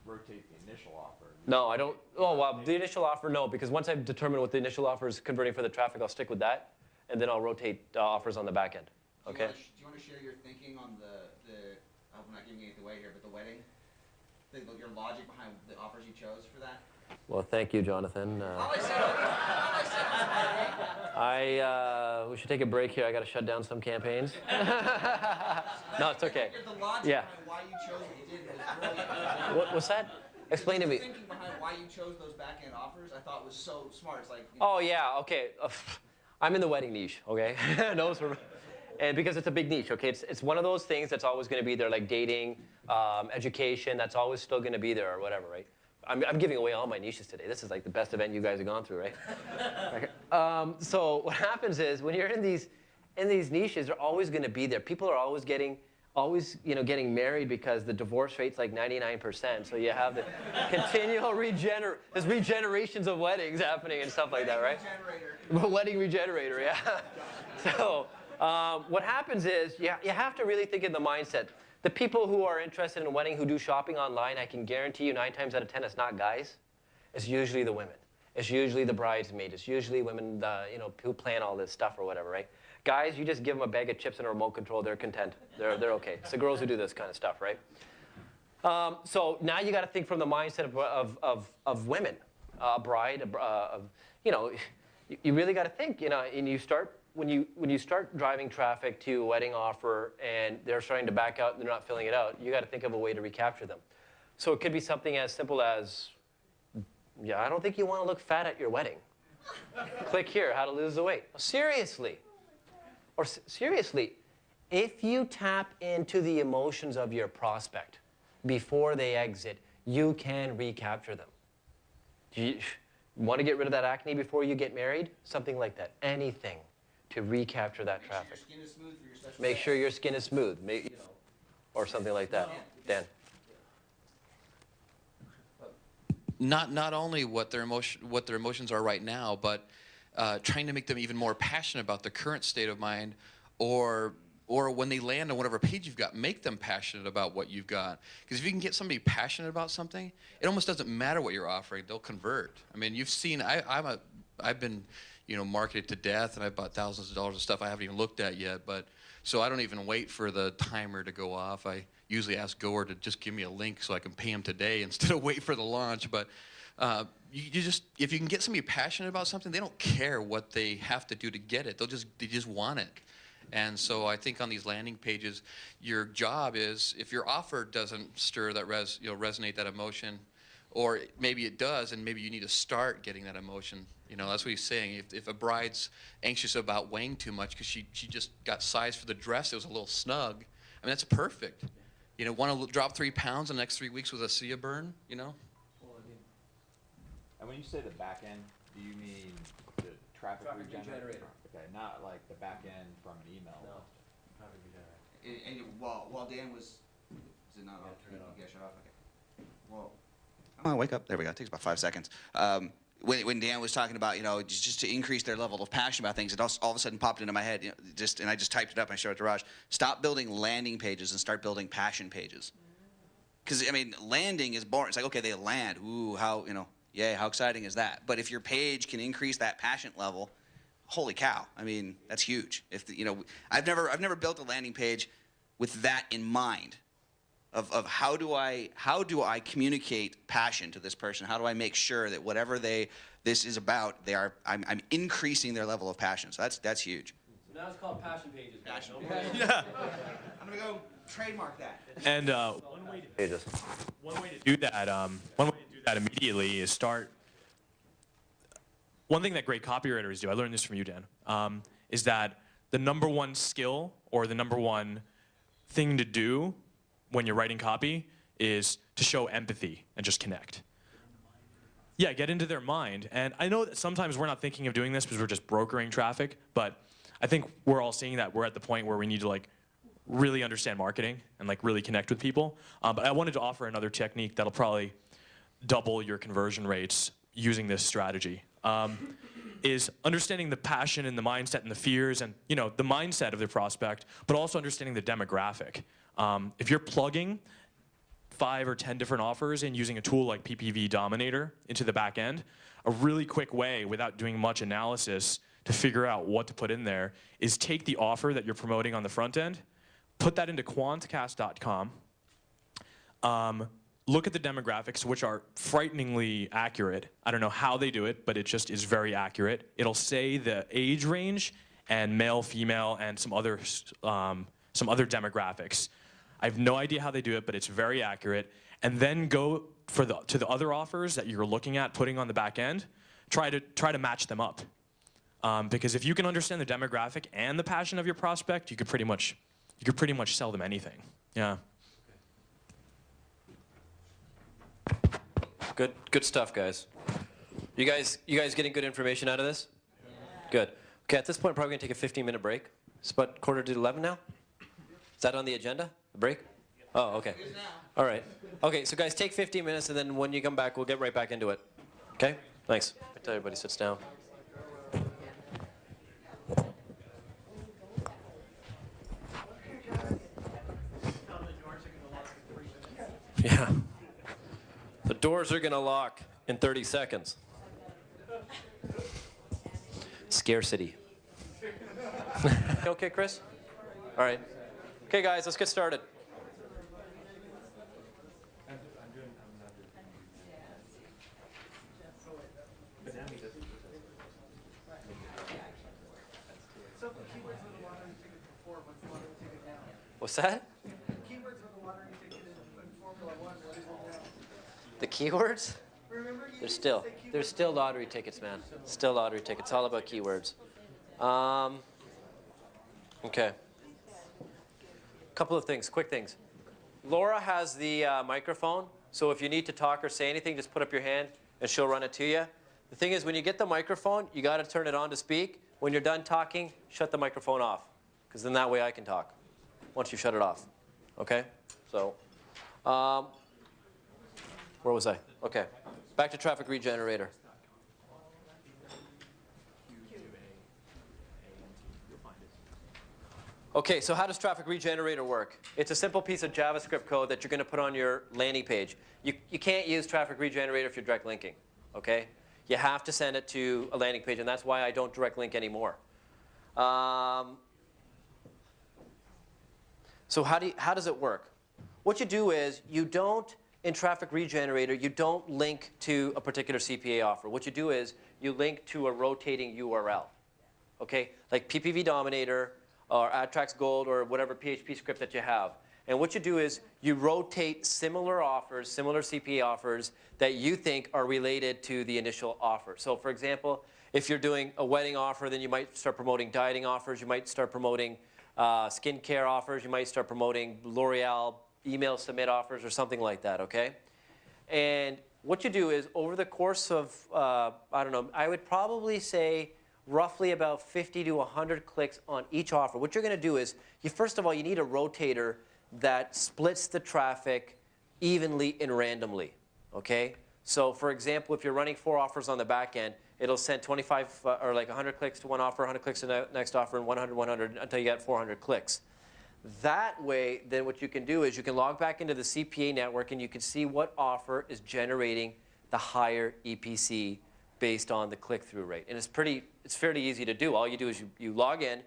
rotate the initial offer? No, I don't. Oh, well, the initial offer, no, because once I've determined what the initial offer is converting for the traffic, I'll stick with that, and then I'll rotate offers on the back end. Okay? Do you want to share your thinking on I'm not giving anything away here, but the wedding? Your logic behind the offers you chose for that? Well, thank you, Jonathan. We should take a break here. I got to shut down some campaigns. No, it's okay. The logic Yeah. behind why you chose what you did was brilliant. What's that? Explain to me. The thinking behind why you chose those back-end offers, I thought was so smart. It's like, Oh, yeah, okay. I'm in the wedding niche, okay? No, and because it's a big niche, okay? It's one of those things that's always going to be there, like dating, education, that's always still going to be there or whatever, right? I'm giving away all my niches today. This is like the best event you guys have gone through, right? Okay. So what happens is when you're in these niches, they're always going to be there. People are always getting married because the divorce rate's like 99%. So you have the continual there's regenerations of weddings happening and stuff like that, right? Wedding regenerator, yeah. So what happens is you have to really think in the mindset. The people who are interested in a wedding who do shopping online, I can guarantee you 9 times out of 10 it's not guys. It's usually the women. It's usually the bridesmaid. It's usually women who plan all this stuff or whatever, right? Guys, you just give them a bag of chips and a remote control, they're content. They're okay. It's the girls who do this kind of stuff, right? So now you got to think from the mindset of women, a bride, you really got to think, and you start. When you start driving traffic to a wedding offer and they're starting to back out and they're not filling it out, you got to think of a way to recapture them. So it could be something as simple as, I don't think you want to look fat at your wedding. Click here, how to lose the weight. Seriously. Or seriously, if you tap into the emotions of your prospect before they exit, you can recapture them. Do you want to get rid of that acne before you get married? Something like that. Anything to recapture that traffic. Make sure your skin is smooth, or something like that. Dan. Not only what their emotions are right now, but trying to make them even more passionate about the current state of mind, or when they land on whatever page you've got, make them passionate about what you've got. Because if you can get somebody passionate about something, it almost doesn't matter what you're offering; they'll convert. I mean, you've seen I've been marketed to death, and I bought thousands of dollars of stuff I haven't even looked at yet. But so I don't even wait for the timer to go off. I usually ask Goer to just give me a link so I can pay him today instead of wait for the launch. But if you can get somebody passionate about something, they don't care what they have to do to get it. They just want it. And so I think on these landing pages, your job is, if your offer doesn't stir that resonate that emotion, or maybe it does, and maybe you need to start getting that emotion. That's what he's saying. If a bride's anxious about weighing too much because she just got size for the dress, it was a little snug. I mean, that's perfect. Want to drop 3 pounds in the next 3 weeks with a sea of burn? Well, and when you say the back end, do you mean the traffic regenerator? Okay, not like the back end from an email. No, traffic regenerator. And while Dan was it not off? You get shut off? Okay. Well. Oh, wake up. There we go. It takes about 5 seconds. when Dan was talking about, just to increase their level of passion about things, it all of a sudden popped into my head, and I just typed it up and I showed it to Raj. Stop building landing pages and start building passion pages. Because, landing is boring. It's like, okay, they land. Ooh, how, yay, how exciting is that? But if your page can increase that passion level, holy cow. That's huge. I've never built a landing page with that in mind. Of how do I communicate passion to this person? How do I make sure that whatever this is about, I'm increasing their level of passion. So that's huge. So now it's called passion pages. Passion Yeah. I'm gonna go trademark that. And one way to do that immediately is start. One thing that great copywriters do, I learned this from you, Dan, is that the #1 skill or the #1 thing to do when you're writing copy is to show empathy and just connect. Yeah, get into their mind. And I know that sometimes we're not thinking of doing this because we're just brokering traffic, but I think we're all seeing that we're at the point where we need to really understand marketing and really connect with people. But I wanted to offer another technique that'll probably double your conversion rates using this strategy. Is understanding the passion and the mindset and the fears and the mindset of the prospect, but also understanding the demographic. If you're plugging 5 or 10 different offers and using a tool like PPV Dominator into the back end, a really quick way without doing much analysis to figure out what to put in there is take the offer that you're promoting on the front end, put that into quantcast.com, look at the demographics, which are frighteningly accurate. I don't know how they do it, but it just is very accurate. It'll say the age range and male, female, and some other demographics. I have no idea how they do it, but it's very accurate. And then go to the other offers that you're looking at putting on the back end. Try to match them up, because if you can understand the demographic and the passion of your prospect, you could pretty much sell them anything. Yeah. Good stuff, guys. You guys getting good information out of this? Good. Okay, at this point, probably gonna take a 15-minute break. It's about 11:15 now. Is that on the agenda? A break? Oh, okay. All right. Okay, so guys, take 15 minutes, and then when you come back, we'll get right back into it. Okay? Thanks. Until everybody sits down. Yeah. The doors are going to lock in 30 seconds. Scarcity. Okay, Chris? All right. Okay, guys, let's get started. What's that? The keywords? There's still lottery tickets, man. Still lottery tickets. It's all about keywords. Okay. Couple of things, quick things. Laura has the microphone, so if you need to talk or say anything, just put up your hand and she'll run it to you. The thing is, when you get the microphone, you got to turn it on to speak. When you're done talking, shut the microphone off, because then that way I can talk once you shut it off. Okay? So, where was I? Okay. Back to Traffic Regenerator. Okay, so how does Traffic Regenerator work? It's a simple piece of JavaScript code that you're going to put on your landing page. You can't use Traffic Regenerator if you're direct linking, okay? You have to send it to a landing page, and that's why I don't direct link anymore. So how does it work? What you do is you don't, in Traffic Regenerator, you don't link to a particular CPA offer. What you do is you link to a rotating URL, okay? Like PPV Dominator, or AdTrax Gold, or whatever PHP script that you have. And what you do is you rotate similar offers, similar CPA offers that you think are related to the initial offer. So for example, if you're doing a wedding offer, then you might start promoting dieting offers. You might start promoting skincare offers. You might start promoting L'Oreal email submit offers or something like that, okay? And what you do is over the course of, I don't know, I would probably say roughly about 50 to 100 clicks on each offer. What you're going to do is, first of all, you need a rotator that splits the traffic evenly and randomly, okay? So for example, if you're running 4 offers on the back end, it'll send 25 or like 100 clicks to one offer, 100 clicks to the next offer, and 100, 100 until you get 400 clicks. That way, then what you can do is you can log back into the CPA network and you can see what offer is generating the higher EPC based on the click-through rate. And it's fairly easy to do. All you do is you log in,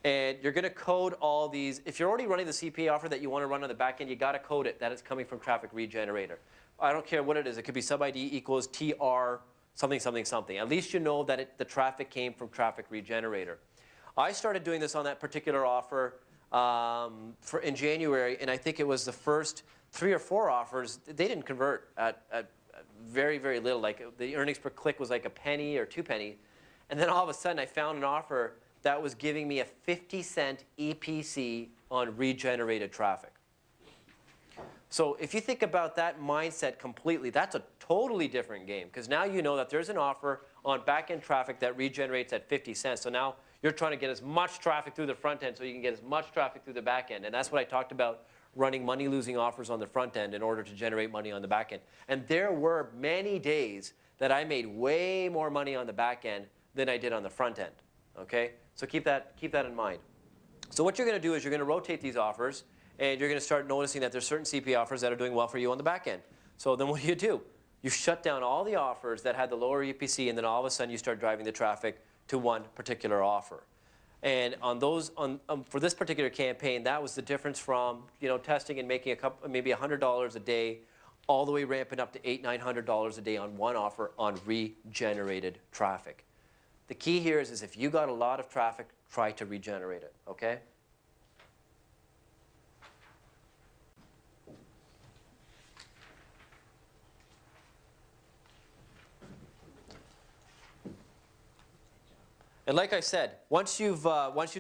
and you're going to code all these. If you're already running the CPA offer that you want to run on the back end, you got to code it that it's coming from Traffic Regenerator. I don't care what it is. It could be sub-ID equals TR something, something, something. At least you know that the traffic came from Traffic Regenerator. I started doing this on that particular offer in January, and I think it was the first 3 or 4 offers. They didn't convert at very, very little. Like the earnings per click was like a penny or 2 pennies. And then all of a sudden I found an offer that was giving me a 50-cent EPC on regenerated traffic. So if you think about that mindset completely, that's a totally different game, because now you know that there's an offer on back-end traffic that regenerates at 50 cents. So now you're trying to get as much traffic through the front end so you can get as much traffic through the back end. And that's what I talked about, running money-losing offers on the front end in order to generate money on the back end. And there were many days that I made way more money on the back end than I did on the front end. Okay? So keep that in mind. So what you're going to do is you're going to rotate these offers, and you're going to start noticing that there's certain CPA offers that are doing well for you on the back end. So then what do? You shut down all the offers that had the lower EPC, and then all of a sudden you start driving the traffic to one particular offer. And on those, for this particular campaign, that was the difference from testing and making maybe $100 a day, all the way ramping up to $800, $900 a day on one offer on regenerated traffic. The key here is if you got a lot of traffic, try to regenerate it. Okay? And like I said, once you've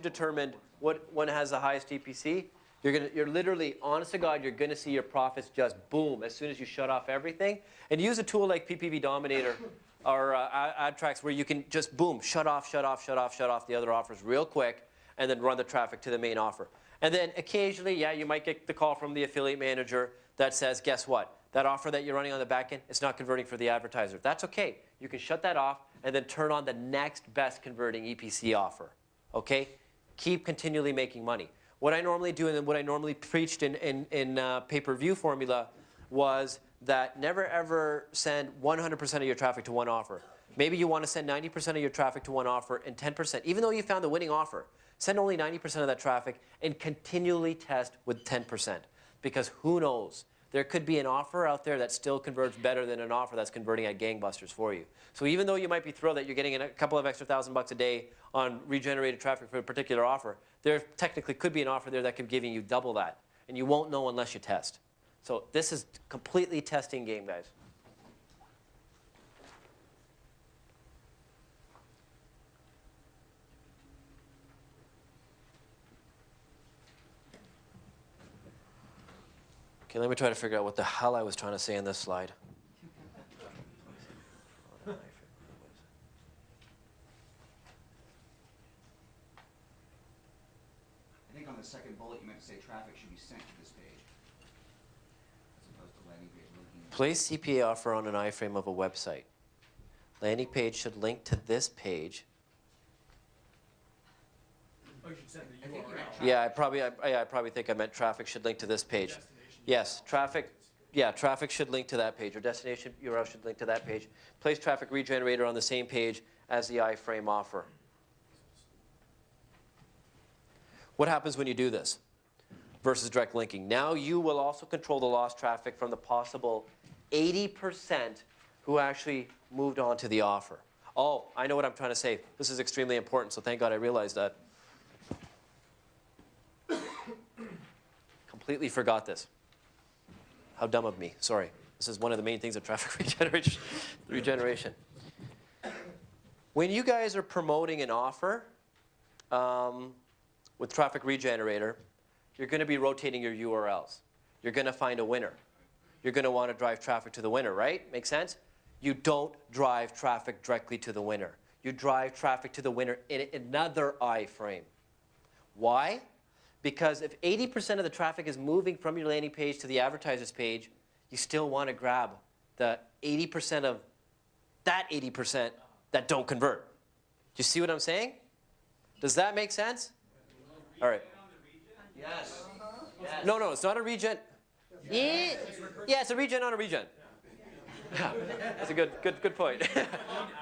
determined what one has the highest EPC, you're literally, honest to God, you're going to see your profits just boom as soon as you shut off everything. And use a tool like PPV Dominator or AdTrax where you can just boom, shut off the other offers real quick, and then run the traffic to the main offer. And then occasionally, yeah, you might get the call from the affiliate manager that says, guess what? That offer that you're running on the back end, it's not converting for the advertiser. That's okay. You can shut that off and then turn on the next best converting EPC offer. Okay? Keep continually making money. What I normally do and what I normally preached in pay-per-view formula was that never ever send 100% of your traffic to one offer. Maybe you want to send 90% of your traffic to one offer and 10%. Even though you found the winning offer, send only 90% of that traffic and continually test with 10%. Because who knows? There could be an offer out there that still converts better than an offer that's converting at gangbusters for you. So even though you might be thrilled that you're getting a couple of extra $1,000 a day on regenerated traffic for a particular offer, there technically could be an offer there that could be giving you double that. And you won't know unless you test. So this is completely testing game, guys. Okay, let me try to figure out what the hell I was trying to say in this slide. I think on the second bullet you meant to say traffic should be sent to this page, as opposed to landing page linking. Place CPA offer on an iframe of a website. Landing page should link to this page. Oh, you should send the I think you URL. meant Yeah, I probably think I meant traffic should link to this page. Yes, traffic should link to that page, or destination URL should link to that page. Place traffic regenerator on the same page as the iframe offer. What happens when you do this versus direct linking? Now you will also control the lost traffic from the possible 80% who actually moved on to the offer. Oh, I know what I'm trying to say. This is extremely important, so thank God I realized that. Completely forgot this. How dumb of me. Sorry. This is one of the main things of traffic regeneration. When you guys are promoting an offer with Traffic Regenerator, you're going to be rotating your URLs. You're going to find a winner. You're going to want to drive traffic to the winner, right? Make sense? You don't drive traffic directly to the winner. You drive traffic to the winner in another iframe. Why? Because if 80% of the traffic is moving from your landing page to the advertiser's page, you still want to grab the 80% of that 80% that don't convert. Do you see what I'm saying? Does that make sense? All right. Yes. Yes. No, it's not a regen. Yeah, it's a regen on a regen. That's a good point.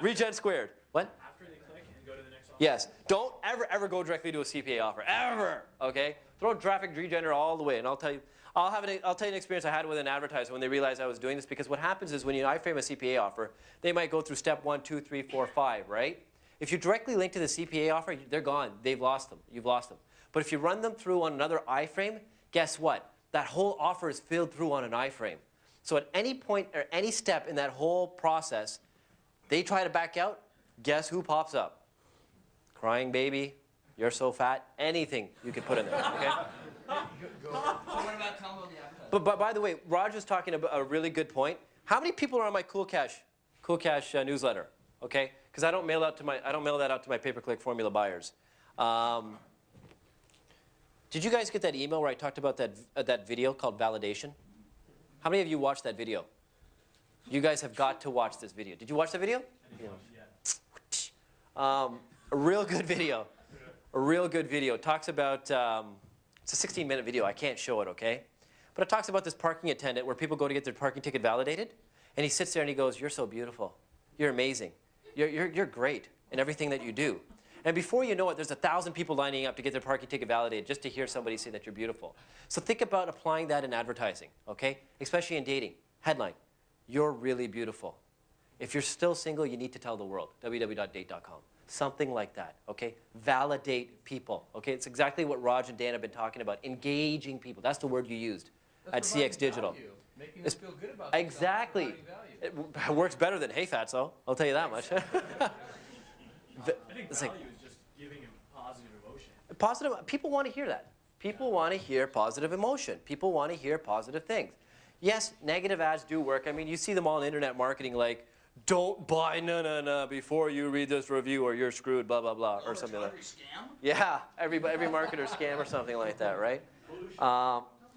Regen squared. What? After they click and go to the next offer. Yes. Don't ever go directly to a CPA offer. Ever. Okay? Throw traffic regenerator all the way, and I'll tell you an experience I had with an advertiser when they realized I was doing this, because what happens is when you iframe a CPA offer, they might go through step 1, 2, 3, 4, 5, right? If you directly link to the CPA offer, they're gone. They've lost them. You've lost them. But if you run them through on another iframe, guess what? That whole offer is filled through on an iframe. So at any point or any step in that whole process, they try to back out, guess who pops up? Crying baby, you're so fat, anything you could put in there, okay? So what about telling them the advertiser? But by the way, Raj was talking about a really good point. How many people are on my Cool Cash newsletter? Okay, because I don't mail that out to my pay-per-click formula buyers. Did you guys get that email where I talked about that video called validation? How many of you watched that video? You guys have got to watch this video. Did you watch the video? A real good video. A real good video. It talks about, it's a 16-minute video. I can't show it, okay? But it talks about this parking attendant where people go to get their parking ticket validated. And he sits there and he goes, you're so beautiful. You're amazing. You're great in everything that you do. And before you know it, there's 1,000 people lining up to get their parking ticket validated just to hear somebody say that you're beautiful. So think about applying that in advertising, okay? Especially in dating. Headline, you're really beautiful. If you're still single, you need to tell the world, www.date.com. Something like that, okay? Validate people, okay? It's exactly what Raj and Dan have been talking about, engaging people. That's the word you used at CX Digital. Making them feel good about themselves, Exactly. providing value. It works better than hey fatso, I'll tell you that much. I think It's value like, is just giving him positive emotion. positive, people want to hear that. People want to hear positive emotion. People want to hear positive things. Yes, negative ads do work. I mean, you see them all in internet marketing like, don't buy no before you read this review or you're screwed, blah, blah, blah, or something like that. Scam? Yeah, every marketer scam or something like that, right?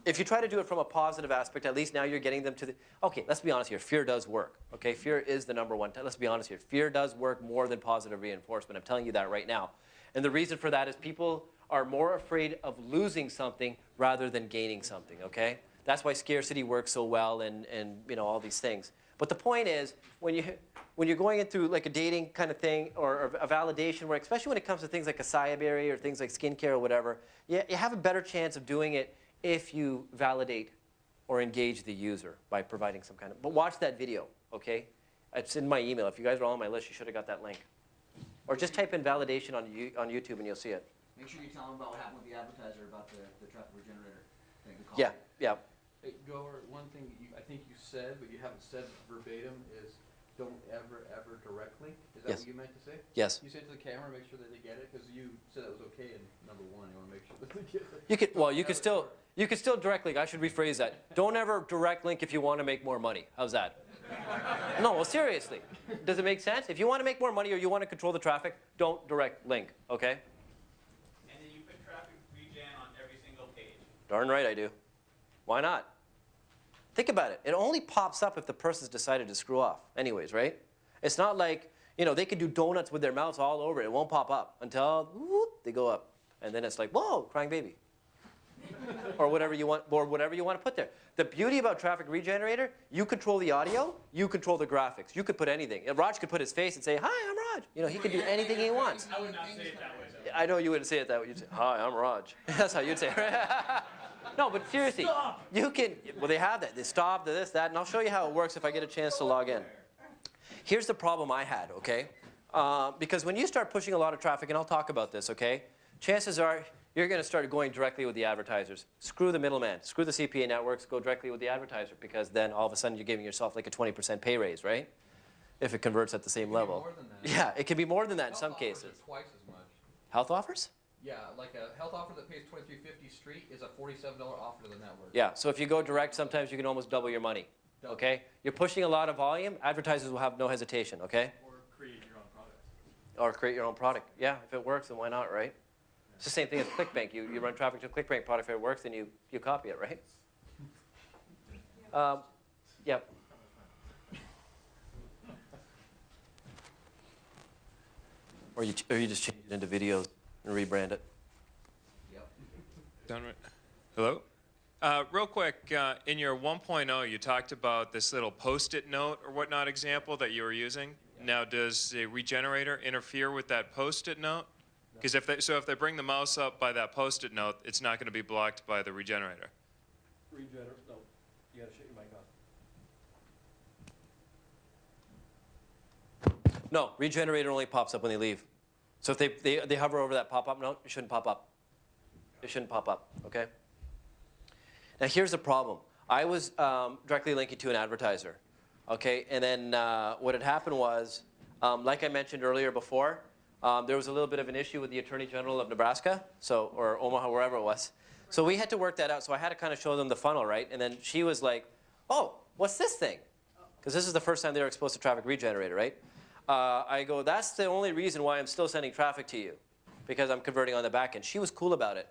If you try to do it from a positive aspect, at least now you're getting them to the, okay, let's be honest here, fear does work, okay? Fear is the #1, let's be honest here. Fear does work more than positive reinforcement, I'm telling you that right now. And the reason for that is people are more afraid of losing something rather than gaining something, okay? That's why scarcity works so well and you know, all these things. But the point is, when you're going in through like a dating kind of thing or a validation where, especially when it comes to things like acai berry or things like skincare or whatever, you have a better chance of doing it if you validate or engage the user by providing some kind of, but watch that video, okay? It's in my email. If you guys are all on my list, you should have got that link. Or just type in validation on YouTube and you'll see it. Make sure you tell them about what happened with the advertiser about the traffic regenerator thing. the call. Yeah. Hey, Goer, one thing I think you said, but you haven't said verbatim, is don't ever direct link. Is that Yes. what you meant to say? Yes. You say it to the camera, make sure that they get it, because you said that was okay in #1. You want to make sure that they get it. You could still direct link. I should rephrase that. Don't ever direct link if you want to make more money. How's that? No, well, seriously. Does it make sense? If you want to make more money or you want to control the traffic, don't direct link, okay? And then you put traffic regen on every single page. Darn right I do. Why not? Think about it. It only pops up if the person's decided to screw off anyways, right? It's not like, you know, they could do donuts with their mouths all over it. It won't pop up until whoop, they go up. And then it's like, whoa, crying baby. or whatever you want to put there. The beauty about Traffic Regenerator, you control the audio, you control the graphics. You could put anything. Raj could put his face and say, hi, I'm Raj. You know, he could do anything he wants. I would not say it that way, though. I know you wouldn't say it that way. You'd say, hi, I'm Raj. That's how you'd say it. No, but seriously, you can, well, they have that. They stop, this, that, and I'll show you how it works if I get a chance to log in. Here's the problem I had, okay? Because when you start pushing a lot of traffic, and I'll talk about this, okay? Chances are you're going to start going directly with the advertisers. Screw the middleman. Screw the CPA networks. Go directly with the advertiser, because then all of a sudden you're giving yourself like a 20% pay raise, right? If it converts at the same level. More than that. Yeah, it can be more than that in Health some offers cases. are twice as much. Health offers? Yeah, like a health offer that pays $23.50 street is a $47 offer to the network. Yeah, so if you go direct, sometimes you can almost double your money, Double. okay? You're pushing a lot of volume, advertisers will have no hesitation, okay? Or create your own product. Or create your own product. Yeah, if it works, then why not, right? It's the same thing as ClickBank. You run traffic to a ClickBank product, if it works, then you copy it, right? Yep. Or you just change it into videos and rebrand it. Yep. Done right. Hello? Real quick, in your 1.0, you talked about this little post-it note or whatnot example that you were using. Now, does the regenerator interfere with that post-it note? Because if they bring the mouse up by that post-it note, it's not going to be blocked by the regenerator. Regenerator, no. You got to shut your mic off. No, regenerator only pops up when they leave. So if they hover over that pop-up note, it shouldn't pop up. It shouldn't pop up, okay? Now here's the problem. I was directly linking to an advertiser, okay? And then what had happened was, like I mentioned earlier before, there was a little bit of an issue with the Attorney General of Nebraska, or Omaha, wherever it was. So we had to work that out. So I had to kind of show them the funnel, right? And then she was like, oh, what's this thing? Because this is the first time they were exposed to Traffic Regenerator, right? I go, that's the only reason why I'm still sending traffic to you, because I'm converting on the back end. She was cool about it.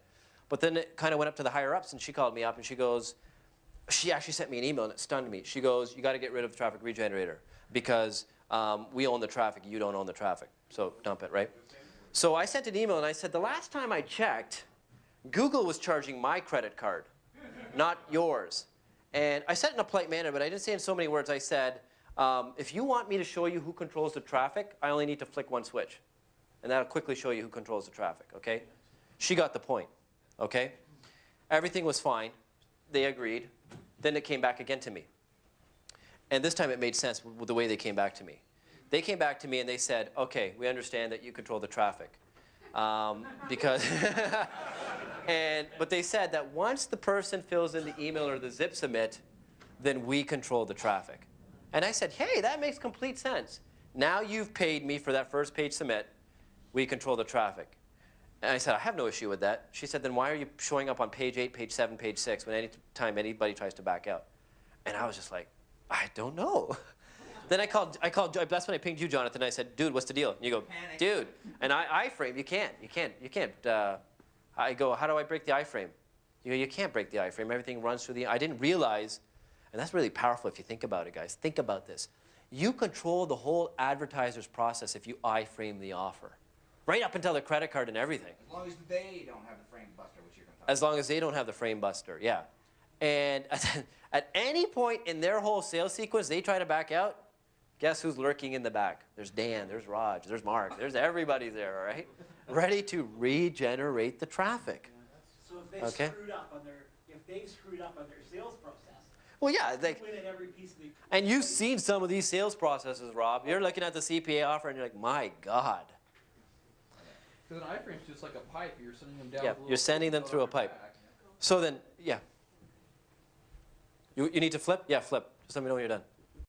But then it kind of went up to the higher ups, and she called me up, and she goes, she actually sent me an email, and it stunned me. She goes, you got to get rid of the Traffic Regenerator, because we own the traffic, you don't own the traffic. So dump it, right? So I sent an email, and I said, the last time I checked, Google was charging my credit card, not yours. And I said it in a polite manner, but I didn't say it in so many words. I said, if you want me to show you who controls the traffic, I only need to flick one switch. And that'll quickly show you who controls the traffic, okay? She got the point, okay? Everything was fine. They agreed. Then it came back again to me. And this time it made sense with the way they came back to me. They came back to me and they said, okay, we understand that you control the traffic. But they said that once the person fills in the email or the zip submit, then we control the traffic. And I said, hey, that makes complete sense. Now you've paid me for that first page submit. We control the traffic. And I said, I have no issue with that. She said, then why are you showing up on page 8, page 7, page 6 when any time anybody tries to back out? And I was just like, I don't know. Then I called, that's when I pinged you, Jonathan. I said, dude, what's the deal? And you go, Panic. dude. And iframe, you can't. I go, how do I break the iframe? You go, you can't break the iframe. Everything runs through the, I didn't realize, and that's really powerful if you think about it, guys. Think about this. You control the whole advertiser's process if you iframe the offer. Right up until the credit card and everything. As long as they don't have the frame buster, which you're going to talk As long as they don't have the frame buster, yeah. And at any point in their whole sales sequence, they try to back out, guess who's lurking in the back? There's Dan, there's Raj, there's Mark, there's everybody there, all right? Ready to regenerate the traffic. So if they've screwed up on their sales process, well, yeah, win at every piece of the. and you've seen some of these sales processes, Rob. You're looking at the CPA offer and you're like, my God. Because an iframe's just like a pipe. You're sending them down. Yeah, you're sending them through a pipe. So then, yeah. You need to flip? Yeah, flip. Just let me know when you're done.